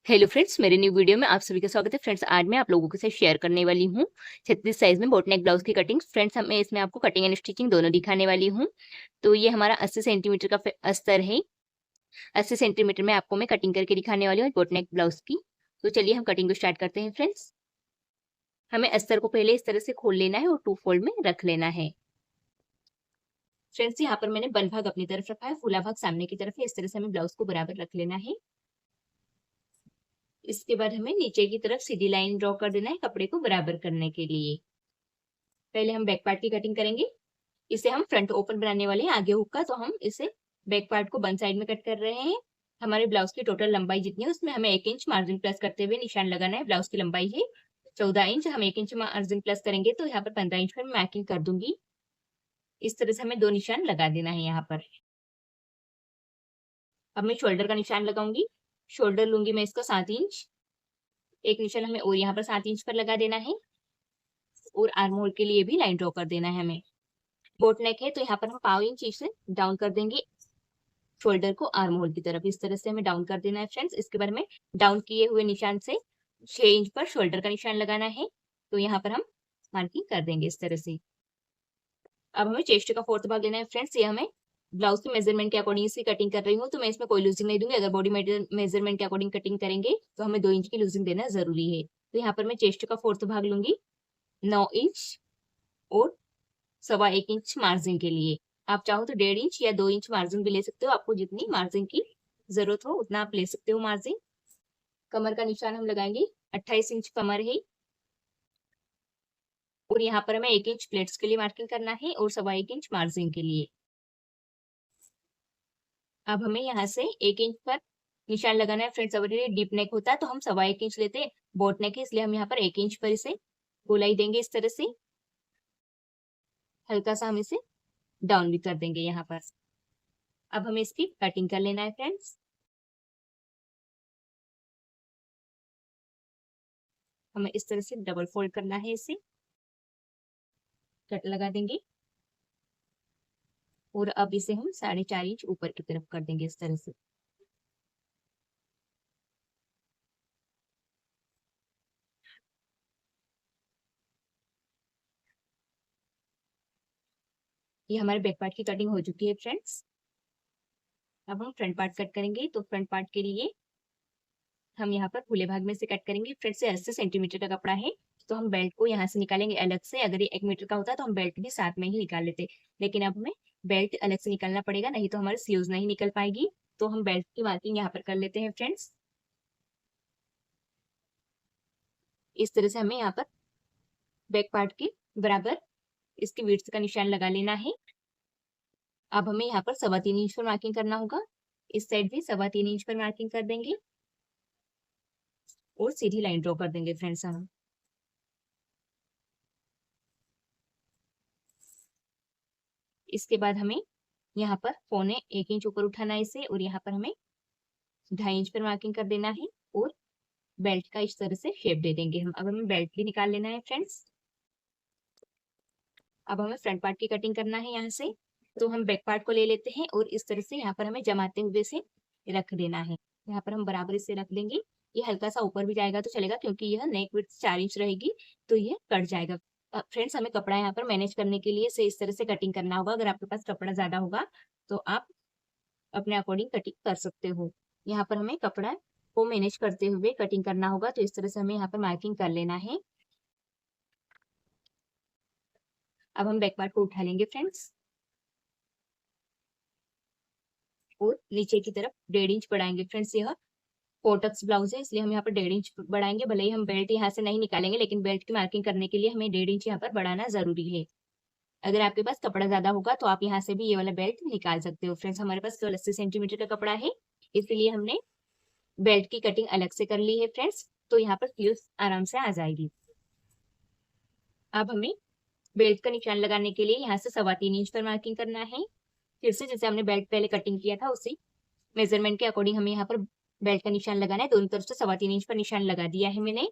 Hello friends, मेरे new video में आप सभी का स्वागत है। फ्रेंड्स, आज मैं आप लोगों के साथ शेयर करने वाली हूँ 36 साइज में बोट नेक ब्लाउज की कटिंग। फ्रेंड्स, मैं इसमें आपको कटिंग एंड स्टिचिंग दोनों दिखाने वाली हूँ। तो ये हमारा 80 सेंटीमीटर का अस्तर है। 80 सेंटीमीटर में आपको मैं कटिंग करके दिखाने वाली हूँ बोट नेक ब्लाउज की। तो चलिए हम कटिंग को स्टार्ट करते हैं। फ्रेंड्स, हमें अस्तर को पहले इस तरह से खोल लेना है और 2 फोल्ड में रख लेना है। फ्रेंड्स, यहाँ पर मैंने बन भाग अपनी तरफ रखा है, फूला भाग सामने की तरफ है। इस तरह से हमें ब्लाउज को बराबर रख लेना है। इसके बाद हमें नीचे की तरफ सीधी लाइन ड्रॉ कर देना है कपड़े को बराबर करने के लिए। पहले हम बैक पार्ट की कटिंग करेंगे। इसे हम फ्रंट ओपन बनाने वाले हैं आगे हुक का, तो हम इसे बैक पार्ट को बंद साइड में कट कर रहे हैं। हमारे ब्लाउज की टोटल लंबाई जितनी है उसमें हमें 1 इंच मार्जिन प्लस करते हुए निशान लगाना है। ब्लाउज की लंबाई है 14 इंच, हम 1 इंच मार्जिन प्लस करेंगे तो यहाँ पर 15 इंच पर मार्किंग कर दूंगी। इस तरह से हमें 2 निशान लगा देना है यहाँ पर। अब मैं शोल्डर का निशान लगाऊंगी। शोल्डर लूंगी मैं इसका 7 इंच। एक निशान हमें और यहाँ पर 7 इंच पर लगा देना है और आर्म होल के लिए भी लाइन ड्रॉ कर देना है हमें। बोट नेक है तो यहाँ पर हम 5 इंच इसे डाउन कर देंगे शोल्डर को आर्म होल की तरफ। इस तरह से हमें डाउन कर देना है फ्रेंड्स। इसके बाद में डाउन किए हुए निशान से 6 इंच पर शोल्डर का निशान लगाना है। तो यहाँ पर हम मार्किंग कर देंगे इस तरह से। अब हमें चेस्ट का 4th भाग लेना है फ्रेंड्स। ये हमें ब्लाउज के मेजरमेंट के अकॉर्डिंग इसकी कटिंग कर रही हूँ, तो मैं इसमें कोई लूजिंग नहीं दूंगी। अगर बॉडी मेजरमेंट के अकॉर्डिंग कटिंग करेंगे तो हमें 2 इंच की लूजिंग देना जरूरी है। तो यहाँ पर मैं चेस्ट का 4th भाग लूंगी 9 इंच और 1.25 इंच मार्जिन के लिए। आप चाहो तो 1.5 इंच या 2 इंच मार्जिन भी ले सकते हो। आपको जितनी मार्जिन की जरूरत हो उतना आप ले सकते हो मार्जिन। कमर का निशान हम लगाएंगे 28 इंच कमर है और यहाँ पर हमें 1 इंच प्लेट्स के लिए मार्किंग करना है और 1.25 इंच मार्जिन के लिए। अब हमें यहाँ से 1 इंच पर निशान लगाना है फ्रेंड्स। अगर ये डीप नेक होता है तो हम 1.25 इंच लेते हैं। बोट नेक है इसलिए हम यहाँ पर 1 इंच पर इसे गोलाई देंगे इस तरह से। हल्का सा हम इसे डाउन भी कर देंगे यहाँ पर। अब हमें इसकी कटिंग कर लेना है फ्रेंड्स। हमें इस तरह से डबल फोल्ड करना है, इसे कट लगा देंगे और अब इसे हम 4.5 इंच ऊपर की तरफ कर देंगे इस तरह से। ये हमारे बैक पार्ट की कटिंग हो चुकी है फ्रेंड्स। अब हम फ्रंट पार्ट कट करेंगे। तो फ्रंट पार्ट के लिए हम यहाँ पर खुले भाग में से कट करेंगे। फ्रंट से 80 सेंटीमीटर का कपड़ा है तो हम बेल्ट को यहाँ से निकालेंगे अलग से। अगर ये 1 मीटर का होता तो हम बेल्ट भी साथ में ही निकाल लेते, लेकिन अब हमें बेल्ट अलग से निकालना पड़ेगा, नहीं तो हमारी स्लीव्स नहीं निकल पाएगी। तो हम बेल्ट की मार्किंग यहाँ पर कर लेते हैं फ्रेंड्स। इस तरह से हमें यहाँ पर बैक पार्ट के बराबर इसकी विड्थ का निशान लगा लेना है। अब हमें यहाँ पर 3.25 इंच पर मार्किंग करना होगा। इस साइड भी 3.25 इंच पर मार्किंग कर देंगे और सीधी लाइन ड्रॉ कर देंगे फ्रेंड्स हम। इसके बाद हमें यहाँ पर 1.25 इंच ऊपर उठाना है इसे और यहाँ पर हमें 2.5 इंच पर मार्किंग कर देना है और बेल्ट का इस तरह से शेप दे देंगे हम। अब हमें बेल्ट भी निकाल लेना है फ्रेंड्स। अब हमें फ्रंट पार्ट की कटिंग करना है यहाँ से। तो हम बैक पार्ट को ले लेते हैं और इस तरह से यहाँ पर हमें जमाते हुए से रख देना है। यहाँ पर हम बराबर इसे रख देंगे। ये हल्का सा ऊपर भी जाएगा तो चलेगा क्योंकि यह नेक विड्थ 4 इंच रहेगी तो यह कट जाएगा। फ्रेंड्स, हमें कपड़ा यहाँ पर मैनेज करने के लिए से इस तरह से कटिंग करना होगा। अगर आपके पास कपड़ा ज्यादा होगा तो आप अपने अकॉर्डिंग कटिंग कर सकते हो। यहाँ पर हमें कपड़ा को मैनेज करते हुए कटिंग करना होगा, तो इस तरह से हमें यहाँ पर मार्किंग कर लेना है। अब हम बैक पार्ट को उठा लेंगे फ्रेंड्स और नीचे की तरफ 1.5 इंच बढ़ाएंगे फ्रेंड्स। यह कोटक्स ब्लाउज है इसलिए हम यहाँ पर 1.5 इंच बढ़ाएंगे। भले ही हम बेल्ट यहाँ से नहीं निकालेंगे लेकिन बेल्ट की मार्किंग करने के लिए हमें 1.5 इंच यहाँ पर बढ़ाना जरूरी है। अगर आपके पास कपड़ा ज्यादा होगा तो आप यहाँ से भी ये वाला बेल्ट निकाल सकते हो। फ्रेंड्स, हमारे पास केवल 80 सेंटीमीटर का कपड़ा है इसलिए हमने बेल्ट की कटिंग अलग से कर ली है फ्रेंड्स। तो यहाँ पर स्लीव्स आराम से आ जाएगी। अब हमें बेल्ट का निशान लगाने के लिए यहाँ से 3.25 इंच पर मार्किंग करना है। फिर से जैसे हमने बेल्ट पहले कटिंग किया था उसी मेजरमेंट के अकॉर्डिंग हमें यहाँ पर बेल्ट का निशान लगाना है। दोनों तरफ से 3.25 इंच पर निशान लगा दिया है मैंने।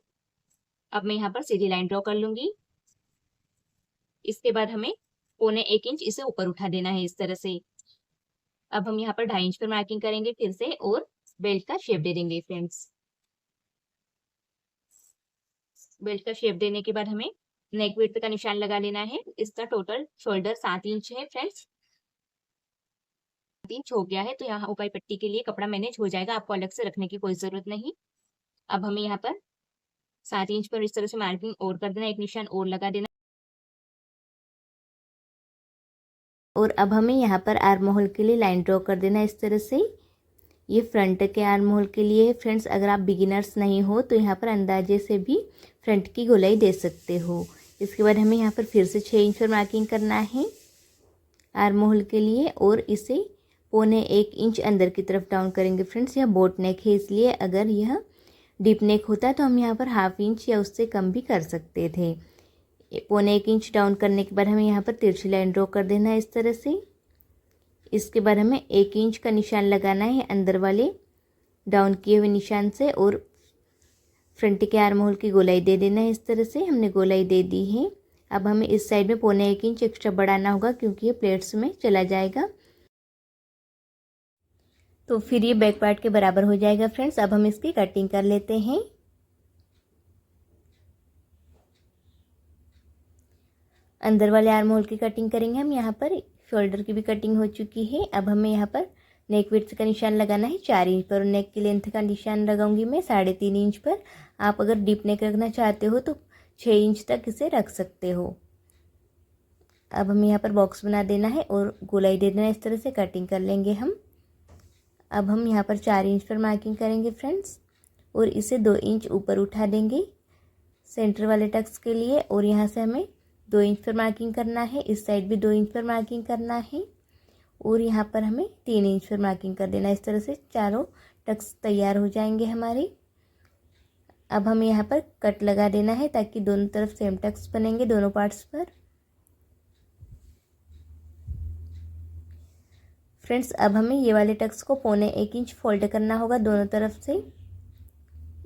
अब मैं यहाँ पर सीधी लाइन ड्रॉ कर लूंगी। इसके बाद हमें 1.25 इंच इसे ऊपर उठा देना है इस तरह से। अब हम यहाँ पर 2.5 इंच पर मार्किंग करेंगे फिर से और बेल्ट का शेप दे देंगे फ्रेंड्स। बेल्ट का शेप देने के बाद हमें नेक विड्थ का निशान लगा लेना है। इसका टोटल शोल्डर 7 इंच है फ्रेंड्स। 7 इंच हो गया है तो यहाँ ऊपर पट्टी के लिए कपड़ा मैनेज हो जाएगा, आपको अलग से रखने की कोई ज़रूरत नहीं। अब हमें यहाँ पर 7 इंच पर इस तरह से मार्किंग और कर देना, एक निशान और लगा देना। और अब हमें यहाँ पर आर्म होल के लिए लाइन ड्रॉ कर देना इस तरह से। ये फ्रंट के आर्म होल के लिए है फ्रेंड्स। अगर आप बिगिनर्स नहीं हो तो यहाँ पर अंदाजे से भी फ्रंट की गोलाई दे सकते हो। इसके बाद हमें यहाँ पर फिर से 6 इंच पर मार्किंग करना है आर्म होल के लिए और इसे 1.25 इंच अंदर की तरफ डाउन करेंगे फ्रेंड्स। यह बोट नेक है, इसलिए अगर यह डीप नेक होता तो हम यहाँ पर 1/2 इंच या उससे कम भी कर सकते थे। 1.25 इंच डाउन करने के बाद हमें यहाँ पर तिरछी लाइन ड्रॉ कर देना है इस तरह से। इसके बाद हमें 1 इंच का निशान लगाना है अंदर वाले डाउन किए हुए निशान से और फ्रंट के आर्म होल की गोलाई दे देना है इस तरह से। हमने गोलाई दे दी है। अब हमें इस साइड में 1.25 इंच एक्स्ट्रा बढ़ाना होगा क्योंकि ये प्लेट्स में चला जाएगा, तो फिर ये बैक पार्ट के बराबर हो जाएगा फ्रेंड्स। अब हम इसकी कटिंग कर लेते हैं। अंदर वाले आर्म होल की कटिंग करेंगे हम। यहाँ पर शोल्डर की भी कटिंग हो चुकी है। अब हमें यहाँ पर नेक विड्थ का निशान लगाना है 4 इंच पर और नेक की लेंथ का निशान लगाऊंगी मैं 3.5 इंच पर। आप अगर डीप नेक रखना चाहते हो तो 6 इंच तक इसे रख सकते हो। अब हमें यहाँ पर बॉक्स बना देना है और गोलाई दे देना है, इस तरह से कटिंग कर लेंगे हम। अब हम यहाँ पर 4 इंच पर मार्किंग करेंगे फ्रेंड्स और इसे 2 इंच ऊपर उठा देंगे सेंटर वाले टक्स के लिए और यहाँ से हमें 2 इंच पर मार्किंग करना है। इस साइड भी 2 इंच पर मार्किंग करना है और यहाँ पर हमें 3 इंच पर मार्किंग कर देना। इस तरह से चारों टक्स तैयार हो जाएंगे हमारे। अब हमें यहाँ पर कट लगा देना है ताकि दोनों तरफ सेम टक्स बनेंगे दोनों पार्ट्स पर। फ्रेंड्स अब हमें ये वाले टक्स को 1.25 इंच फोल्ड करना होगा दोनों तरफ से।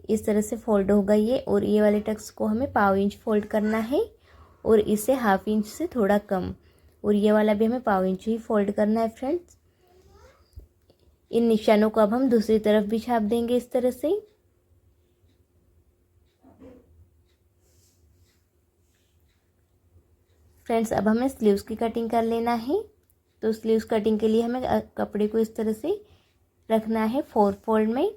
इस तरह से फोल्ड होगा ये और ये वाले टक्स को हमें 1/4 इंच फोल्ड करना है और इसे 1/2 इंच से थोड़ा कम और ये वाला भी हमें 1/4 इंच ही फोल्ड करना है फ्रेंड्स। इन निशानों को अब हम दूसरी तरफ भी छाप देंगे इस तरह से। फ्रेंड्स अब हमें स्लीव्स की कटिंग कर लेना है। तो स्लीव्स कटिंग के लिए हमें कपड़े को इस तरह से रखना है 4 फोल्ड में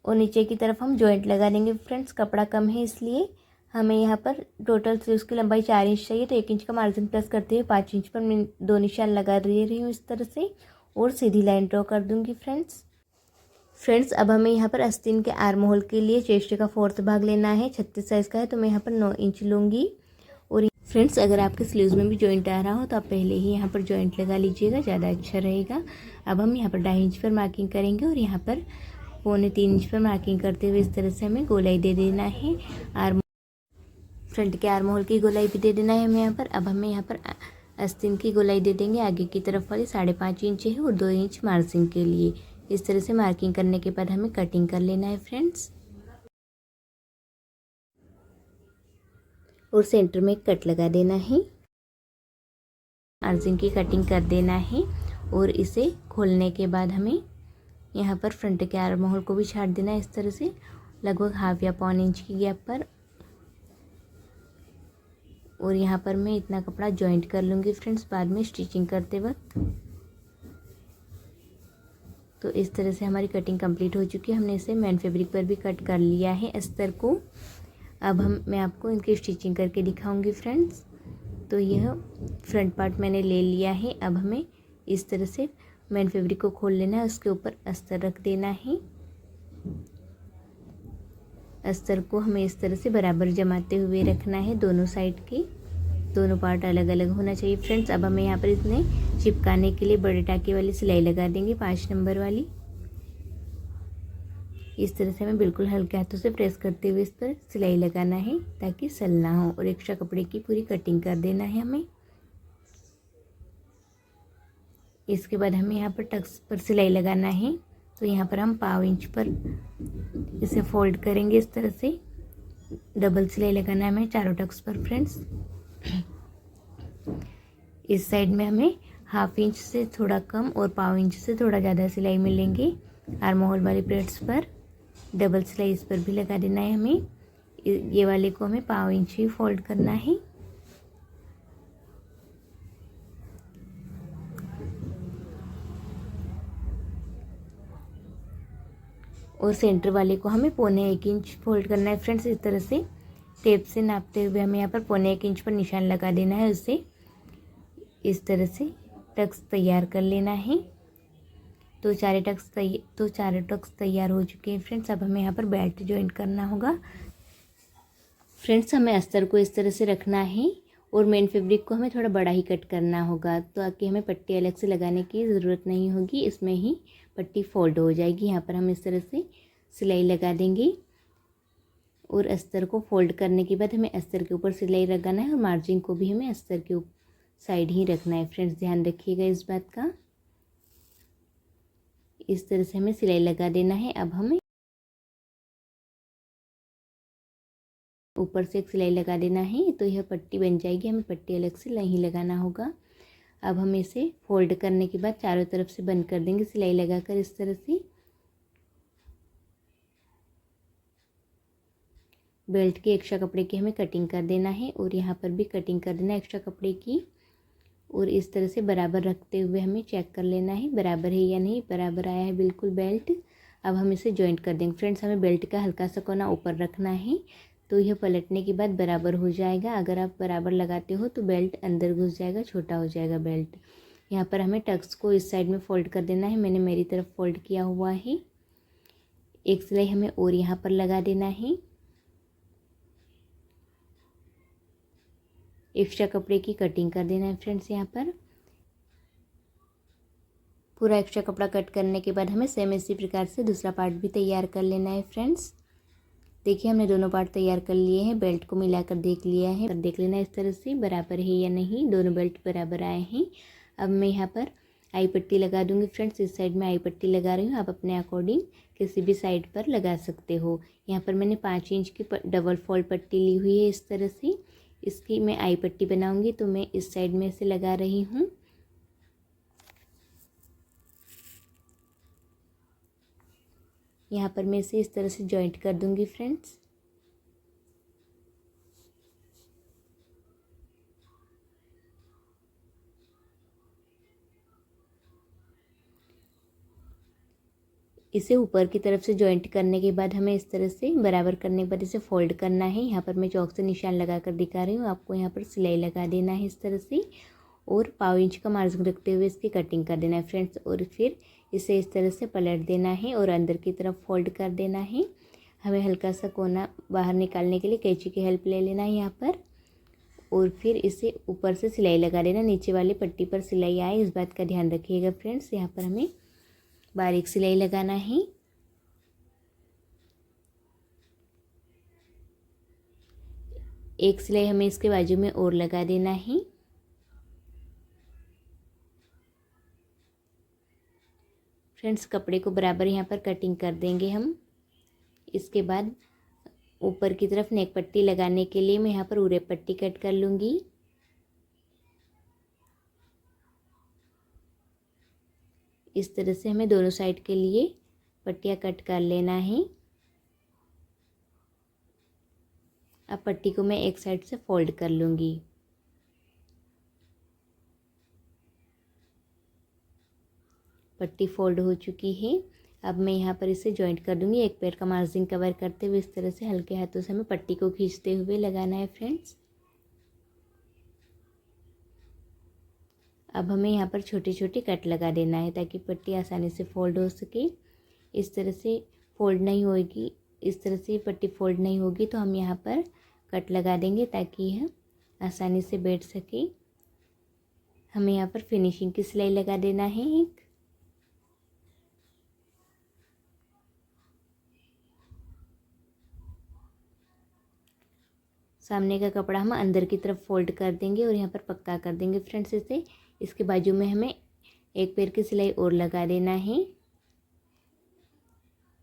और नीचे की तरफ हम जॉइंट लगा देंगे फ्रेंड्स। कपड़ा कम है इसलिए हमें यहाँ पर टोटल स्लीव्स की लंबाई 4 इंच चाहिए, तो 1 इंच का मार्जिन प्लस करते हुए 5 इंच पर मैं 2 निशान लगा दे रही हूँ इस तरह से और सीधी लाइन ड्रॉ कर दूँगी फ्रेंड्स अब हमें यहाँ पर आस्तीन के आर्म होल के लिए चेस्ट का 4th भाग लेना है। 36 साइज़ का है तो मैं यहाँ पर 9 इंच लूँगी। और फ्रेंड्स अगर आपके स्लीव्स में भी जॉइंट आ रहा हो तो आप पहले ही यहाँ पर जॉइंट लगा लीजिएगा, ज़्यादा अच्छा रहेगा। अब हम यहाँ पर 2.5 इंच पर मार्किंग करेंगे और यहाँ पर 3.25 इंच पर मार्किंग करते हुए इस तरह से हमें गोलाई दे देना है। आर्म फ्रंट के आर्म होल की गोलाई भी दे देना है हमें यहाँ पर। अब हमें यहाँ पर आस्तीन की गोलाई दे देंगे, आगे की तरफ वाली 5.5 इंच है और 2 इंच मार्जिन के लिए। इस तरह से मार्किंग करने के बाद हमें कटिंग कर लेना है फ्रेंड्स और सेंटर में कट लगा देना है। मार्जिन की कटिंग कर देना है और इसे खोलने के बाद हमें यहाँ पर फ्रंट के आर्म होल को भी छाट देना है इस तरह से लगभग 1/2 या 1.25 इंच की गैप पर। और यहाँ पर मैं इतना कपड़ा जॉइंट कर लूँगी फ्रेंड्स बाद में स्टिचिंग करते वक्त। तो इस तरह से हमारी कटिंग कंप्लीट हो चुकी है। हमने इसे मेन फैब्रिक पर भी कट कर लिया है अस्तर को। अब मैं आपको इनकी स्टिचिंग करके दिखाऊंगी फ्रेंड्स। तो यह फ्रंट पार्ट मैंने ले लिया है। अब हमें इस तरह से मेन फैब्रिक को खोल लेना है, उसके ऊपर अस्तर रख देना है। अस्तर को हमें इस तरह से बराबर जमाते हुए रखना है, दोनों साइड के दोनों पार्ट अलग अलग होना चाहिए फ्रेंड्स। अब हमें यहाँ पर इसमें चिपकाने के लिए बड़े टाके वाली सिलाई लगा देंगे 5 नंबर वाली। इस तरह से हमें बिल्कुल हल्के हाथों से प्रेस करते हुए इस पर सिलाई लगाना है ताकि सल ना हो और एक्स्ट्रा कपड़े की पूरी कटिंग कर देना है हमें। इसके बाद हमें यहाँ पर टक्स पर सिलाई लगाना है। तो यहाँ पर हम 1/4 इंच पर इसे फोल्ड करेंगे इस तरह से। डबल सिलाई लगाना है हमें चारों टक्स पर फ्रेंड्स। इस साइड में हमें 1/2 इंच से थोड़ा कम और 1/4 इंच से थोड़ा ज़्यादा सिलाई मिलेंगे आर्म होल वाली प्लेट्स पर। डबल सिलाई इस पर भी लगा देना है हमें। ये वाले को हमें 1/2 इंच ही फोल्ड करना है। और सेंटर वाले को हमें 1/4 इंच फोल्ड करना है फ्रेंड्स। इस तरह से टेप से नापते हुए हमें यहाँ पर 1/4 इंच पर निशान लगा देना है। उससे इस तरह से टक्स तैयार कर लेना है। तो चारों टक्स तैयार हो चुके हैं फ्रेंड्स। अब हमें यहाँ पर बेल्ट जॉइंट करना होगा। फ्रेंड्स हमें अस्तर को इस तरह से रखना है और मेन फैब्रिक को हमें थोड़ा बड़ा ही कट करना होगा, तो आके हमें पट्टी अलग से लगाने की ज़रूरत नहीं होगी, इसमें ही पट्टी फोल्ड हो जाएगी। यहाँ पर हम इस तरह से सिलाई लगा देंगे और अस्तर को फोल्ड करने के बाद हमें अस्तर के ऊपर सिलाई लगाना है और मार्जिन को भी हमें अस्तर के साइड ही रखना है। फ्रेंड्स ध्यान रखिएगा इस बात का। इस तरह से हमें सिलाई लगा देना है। अब हमें ऊपर से एक सिलाई लगा देना है, तो यह पट्टी बन जाएगी। हमें पट्टी अलग से नहीं लगाना होगा। अब हम इसे फोल्ड करने के बाद चारों तरफ से बंद कर देंगे सिलाई लगाकर इस तरह से। बेल्ट के एक्स्ट्रा कपड़े की हमें कटिंग कर देना है और यहाँ पर भी कटिंग कर देना है एक्स्ट्रा कपड़े की। और इस तरह से बराबर रखते हुए हमें चेक कर लेना है बराबर है या नहीं। बराबर आया है बिल्कुल बेल्ट। अब हम इसे जॉइंट कर देंगे। फ्रेंड्स हमें बेल्ट का हल्का सा कोना ऊपर रखना है, तो यह पलटने के बाद बराबर हो जाएगा। अगर आप बराबर लगाते हो तो बेल्ट अंदर घुस जाएगा, छोटा हो जाएगा बेल्ट। यहाँ पर हमें टक्स को इस साइड में फोल्ड कर देना है। मैंने मेरी तरफ फोल्ड किया हुआ है। एक सिलाई हमें और यहाँ पर लगा देना है। एक्स्ट्रा कपड़े की कटिंग कर देना है फ्रेंड्स। यहाँ पर पूरा एक्स्ट्रा कपड़ा कट करने के बाद हमें सेम इसी प्रकार से दूसरा पार्ट भी तैयार कर लेना है फ्रेंड्स। देखिए हमने दोनों पार्ट तैयार कर लिए हैं। बेल्ट को मिलाकर देख लिया है, पर देख लेना इस तरह से बराबर है या नहीं। दोनों बेल्ट बराबर आए हैं। अब मैं यहाँ पर आई पट्टी लगा दूंगी फ्रेंड्स। इस साइड में आई पट्टी लगा रही हूँ, आप अपने अकॉर्डिंग किसी भी साइड पर लगा सकते हो। यहाँ पर मैंने 5 इंच की डबल फोल्ड पट्टी ली हुई है इस तरह से। इसकी मैं आई पट्टी बनाऊंगी, तो मैं इस साइड में से लगा रही हूँ। यहाँ पर मैं इसे इस तरह से जॉइंट कर दूंगी फ्रेंड्स। इसे ऊपर की तरफ से जॉइंट करने के बाद हमें इस तरह से बराबर करने के बाद इसे फोल्ड करना है। यहाँ पर मैं चौक से निशान लगा कर दिखा रही हूँ आपको। यहाँ पर सिलाई लगा देना है इस तरह से और 1/2 इंच का मार्जिन रखते हुए इसकी कटिंग कर देना है फ्रेंड्स। और फिर इसे इस तरह से पलट देना है और अंदर की तरफ फोल्ड कर देना है। हमें हल्का सा कोना बाहर निकालने के लिए कैंची की हेल्प ले लेना है यहाँ पर। और फिर इसे ऊपर से सिलाई लगा देना, नीचे वाली पट्टी पर सिलाई आए इस बात का ध्यान रखिएगा फ्रेंड्स। यहाँ पर हमें बारीक सिलाई लगाना है। एक सिलाई हमें इसके बाजू में और लगा देना है। फ्रेंड्स कपड़े को बराबर यहाँ पर कटिंग कर देंगे हम। इसके बाद ऊपर की तरफ नेक पट्टी लगाने के लिए मैं यहाँ पर उरे पट्टी कट कर लूँगी। इस तरह से हमें दोनों साइड के लिए पट्टियाँ कट कर लेना है। अब पट्टी को मैं एक साइड से फोल्ड कर लूँगी। पट्टी फोल्ड हो चुकी है। अब मैं यहाँ पर इसे जॉइंट कर दूँगी। एक पैर का मार्जिन कवर करते हुए इस तरह से हल्के हाथों से हमें पट्टी को खींचते हुए लगाना है फ्रेंड्स। अब हमें यहाँ पर छोटे छोटे कट लगा देना है ताकि पट्टी आसानी से फोल्ड हो सके। इस तरह से फोल्ड नहीं होगी, इस तरह से पट्टी फोल्ड नहीं होगी तो हम यहाँ पर कट लगा देंगे ताकि यह आसानी से बैठ सके। हमें यहाँ पर फिनिशिंग की सिलाई लगा देना है एक। सामने का कपड़ा हम अंदर की तरफ फोल्ड कर देंगे और यहाँ पर पक्का कर देंगे फ्रेंड्स इसे। इसके बाजू में हमें एक पैर की सिलाई और लगा देना है।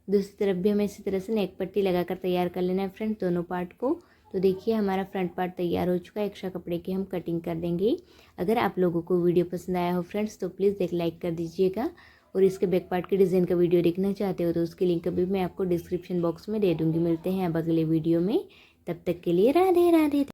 दूसरी तरफ भी हमें इसी तरह से नेक पट्टी लगाकर तैयार कर लेना है फ्रेंड्स दोनों पार्ट को। तो देखिए हमारा फ्रंट पार्ट तैयार हो चुका है। एक्स्ट्रा कपड़े की हम कटिंग कर देंगे। अगर आप लोगों को वीडियो पसंद आया हो फ्रेंड्स तो प्लीज़ एक लाइक कर दीजिएगा और इसके बैक पार्ट के डिज़ाइन का वीडियो देखना चाहते हो तो उसकी लिंक भी मैं आपको डिस्क्रिप्शन बॉक्स में दे दूँगी। मिलते हैं अब अगले वीडियो में, तब तक के लिए राधे राधे।